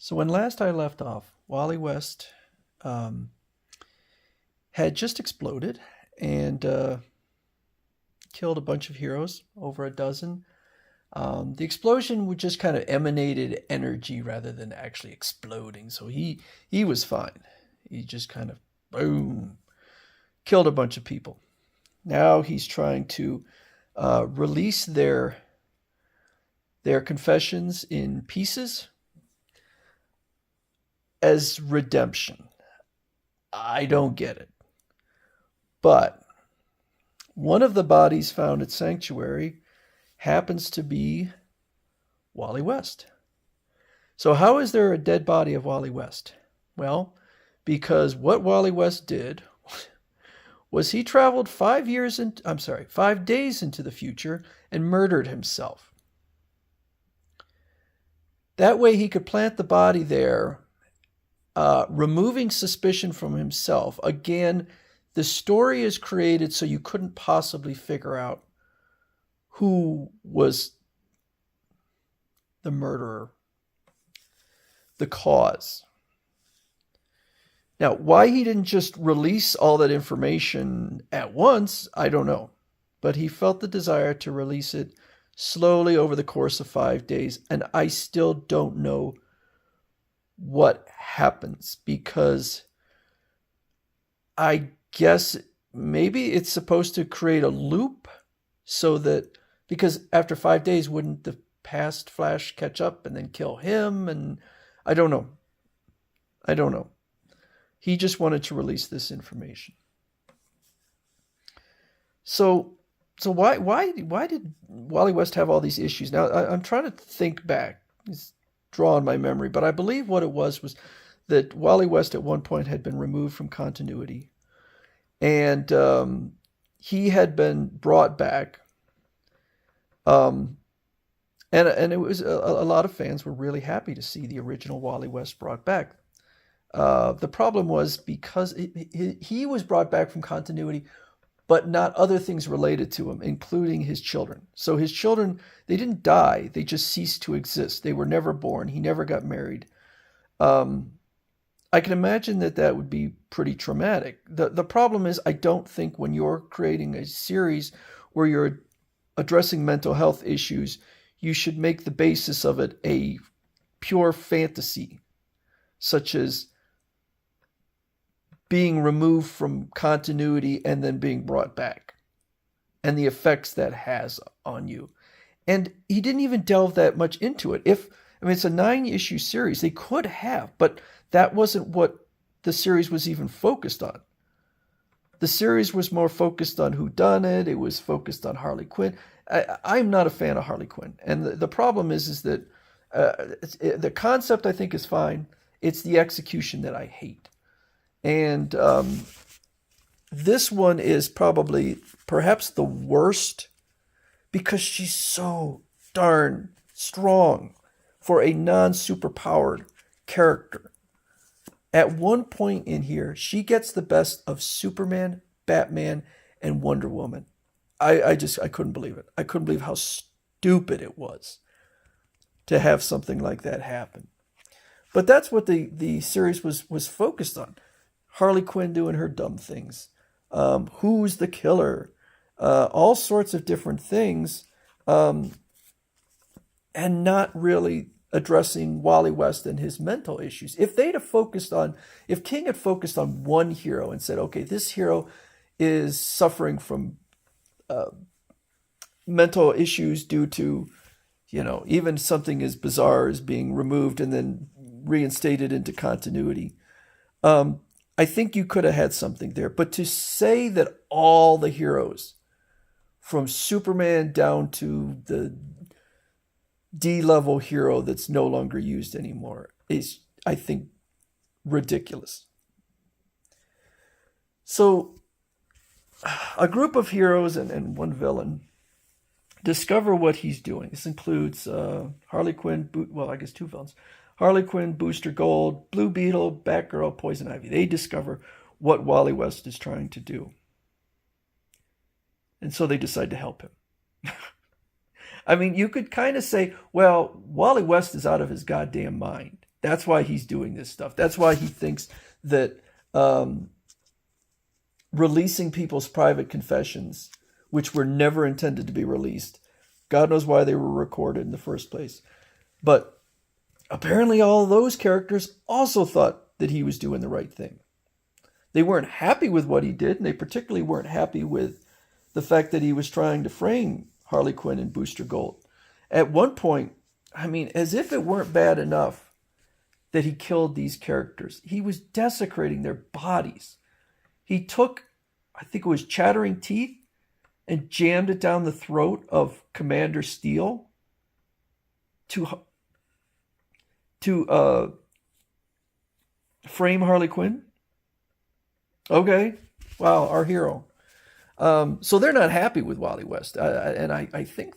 So when last I left off, Wally West um, had just exploded and killed a bunch of heroes, over a dozen. The explosion would just kind of emanated energy rather than actually exploding. So he was fine. He just kind of boom killed a bunch of people. Now he's trying to release their confessions in pieces as redemption. I don't get it. But one of the bodies found at Sanctuary happens to be Wally West. So, how is there a dead body of Wally West? Well, because what Wally West did was he traveled 5 days into the future and murdered himself. That way he could plant the body there, removing suspicion from himself. Again, the story is created so you couldn't possibly figure out who was the murderer, the cause. Now, why he didn't just release all that information at once, I don't know. But he felt the desire to release it slowly over the course of 5 days. And I still don't know what happens, because I guess maybe it's supposed to create a loop so that, because after 5 days, wouldn't the past Flash catch up and then kill him? And I don't know. I don't know. He just wanted to release this information. So why did Wally West have all these issues? Now I'm trying to think back, draw on my memory, but I believe what it was that Wally West at one point had been removed from continuity, and he had been brought back. And it was a lot of fans were really happy to see the original Wally West brought back. The problem was because he was brought back from continuity, but not other things related to him, including his children. So his children, they didn't die; they just ceased to exist. They were never born. He never got married. I can imagine that would be pretty traumatic. The problem is, I don't think when you're creating a series where you're addressing mental health issues, you should make the basis of it a pure fantasy, such as being removed from continuity and then being brought back, and the effects that has on you. And he didn't even delve that much into it. It's a 9-issue series. They could have, but that wasn't what the series was even focused on. The series was more focused on whodunit. It was focused on Harley Quinn. I'm not a fan of Harley Quinn, and the problem is that the concept I think is fine. It's the execution that I hate. And this one is perhaps the worst, because she's so darn strong for a non-superpowered character. At one point in here, she gets the best of Superman, Batman, and Wonder Woman. I couldn't believe it. I couldn't believe how stupid it was to have something like that happen. But that's what the series was focused on. Harley Quinn doing her dumb things. Who's the killer? All sorts of different things. And not really addressing Wally West and his mental issues. If King had focused on one hero and said, okay, this hero is suffering from mental issues due to, even something as bizarre as being removed and then reinstated into continuity. I think you could have had something there. But to say that all the heroes, from Superman down to the D-level hero that's no longer used anymore, is, I think, ridiculous. So, a group of heroes and one villain discover what he's doing. This includes Harley Quinn, I guess 2 villains. Harley Quinn, Booster Gold, Blue Beetle, Batgirl, Poison Ivy. They discover what Wally West is trying to do. And so they decide to help him. You could kind of say, well, Wally West is out of his goddamn mind. That's why he's doing this stuff. That's why he thinks that releasing people's private confessions, which were never intended to be released, God knows why they were recorded in the first place. But apparently all those characters also thought that he was doing the right thing. They weren't happy with what he did, and they particularly weren't happy with the fact that he was trying to frame Harley Quinn and Booster Gold. At one point, I mean, as if it weren't bad enough that he killed these characters, he was desecrating their bodies. He took, I think it was Chattering Teeth, and jammed it down the throat of Commander Steel to frame Harley Quinn. Okay, wow, our hero. So they're not happy with Wally West, I think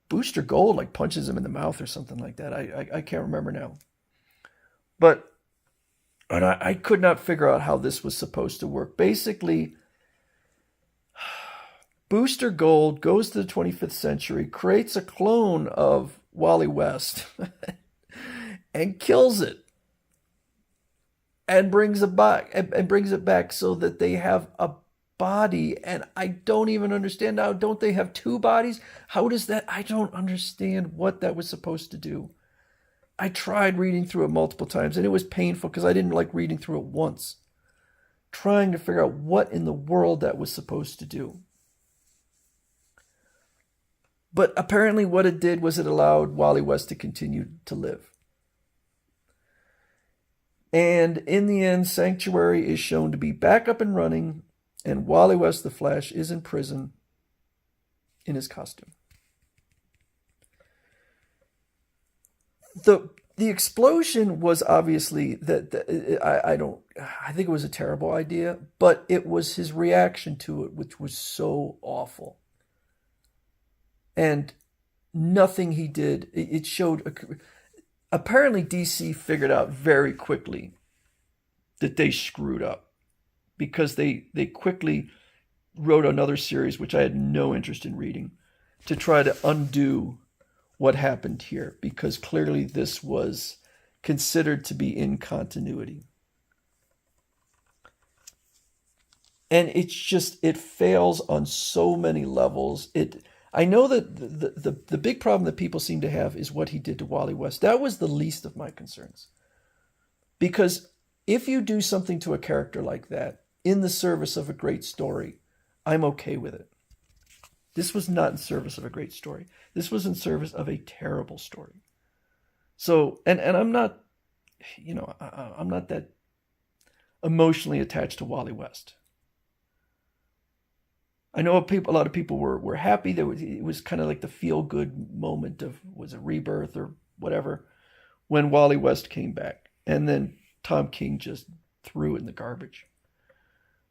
Booster Gold like punches him in the mouth or something like that. I can't remember now. But I could not figure out how this was supposed to work. Basically, Booster Gold goes to the 25th century, creates a clone of Wally West, and kills it, and brings it back so that they have a body. And I don't even understand now. Don't they have two bodies? How does that? I don't understand what that was supposed to do. I tried reading through it multiple times, and it was painful because I didn't like reading through it once, trying to figure out what in the world that was supposed to do. But apparently what it did was it allowed Wally West to continue to live. And in the end, Sanctuary is shown to be back up and running, and Wally West the Flash is in prison in his costume. The explosion was obviously I think it was a terrible idea, but it was his reaction to it which was so awful. And nothing he did, it showed. Apparently DC figured out very quickly that they screwed up, because they quickly wrote another series, which I had no interest in reading, to try to undo what happened here, because clearly this was considered to be in continuity. And it's just, it fails on so many levels. I know that the big problem that people seem to have is what he did to Wally West. That was the least of my concerns. Because if you do something to a character like that in the service of a great story, I'm okay with it. This was not in service of a great story. This was in service of a terrible story. So, and I'm not, I'm not that emotionally attached to Wally West. I know a lot of people were happy. It was kind of like the feel-good moment of, was it Rebirth or whatever, when Wally West came back. And then Tom King just threw it in the garbage.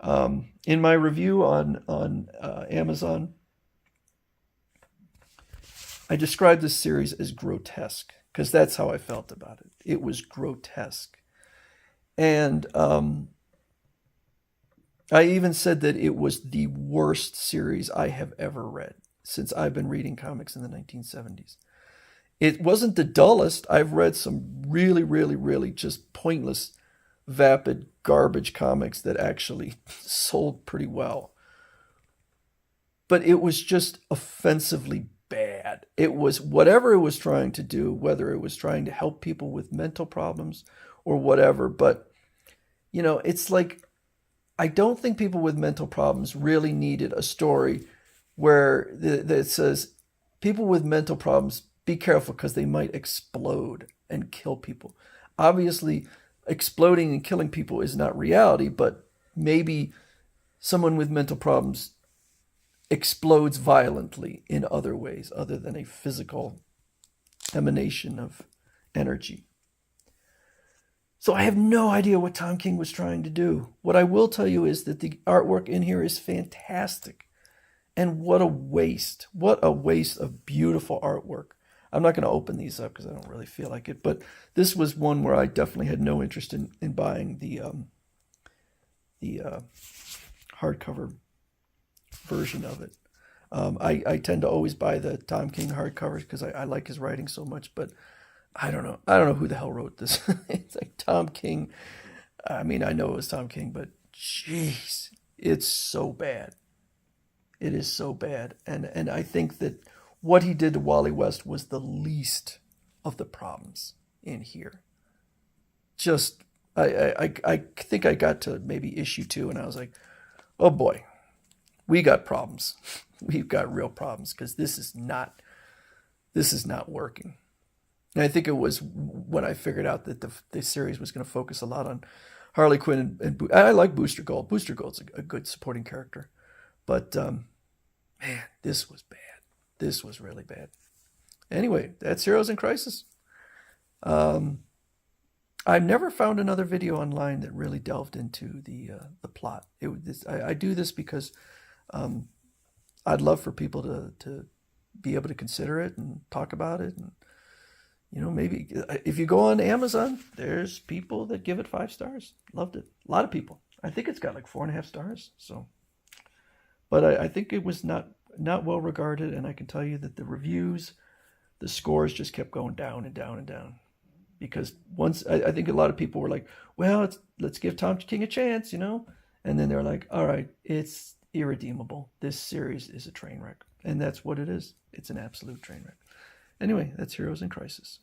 In my review on Amazon, I described this series as grotesque, because that's how I felt about it. It was grotesque. And I even said that it was the worst series I have ever read since I've been reading comics in the 1970s. It wasn't the dullest. I've read some really, really, really just pointless, vapid, garbage comics that actually sold pretty well. But it was just offensively bad. It was whatever it was trying to do, whether it was trying to help people with mental problems or whatever. But, it's like, I don't think people with mental problems really needed a story where that says, people with mental problems, be careful because they might explode and kill people. Obviously, exploding and killing people is not reality, but maybe someone with mental problems explodes violently in other ways other than a physical emanation of energy. So I have no idea what Tom King was trying to do. What I will tell you is that the artwork in here is fantastic. And what a waste. What a waste of beautiful artwork. I'm not going to open these up because I don't really feel like it. But this was one where I definitely had no interest in buying the hardcover version of it. I tend to always buy the Tom King hardcovers because I like his writing so much. But I don't know. I don't know who the hell wrote this. It's like Tom King. I mean, I know it was Tom King, but jeez, it's so bad. It is so bad. And I think that what he did to Wally West was the least of the problems in here. Just I think I got to maybe issue 2 and I was like, oh boy, we got problems. We've got real problems because this is not working. And I think it was when I figured out that the series was going to focus a lot on Harley Quinn and I like Booster Gold. Booster Gold's a good supporting character, but man, this was bad. This was really bad. Anyway, that's Heroes in Crisis. Um, I've never found another video online that really delved into the plot. I do this because um, I'd love for people to be able to consider it and talk about it. And maybe if you go on Amazon, there's people that give it 5 stars. Loved it. A lot of people. I think it's got like 4.5 stars. So, but I think it was not well regarded, and I can tell you that the reviews, the scores just kept going down and down and down. Because once I think a lot of people were like, well, let's give Tom King a chance, and then they're like, all right, it's irredeemable. This series is a train wreck, and that's what it is. It's an absolute train wreck. Anyway, that's Heroes in Crisis.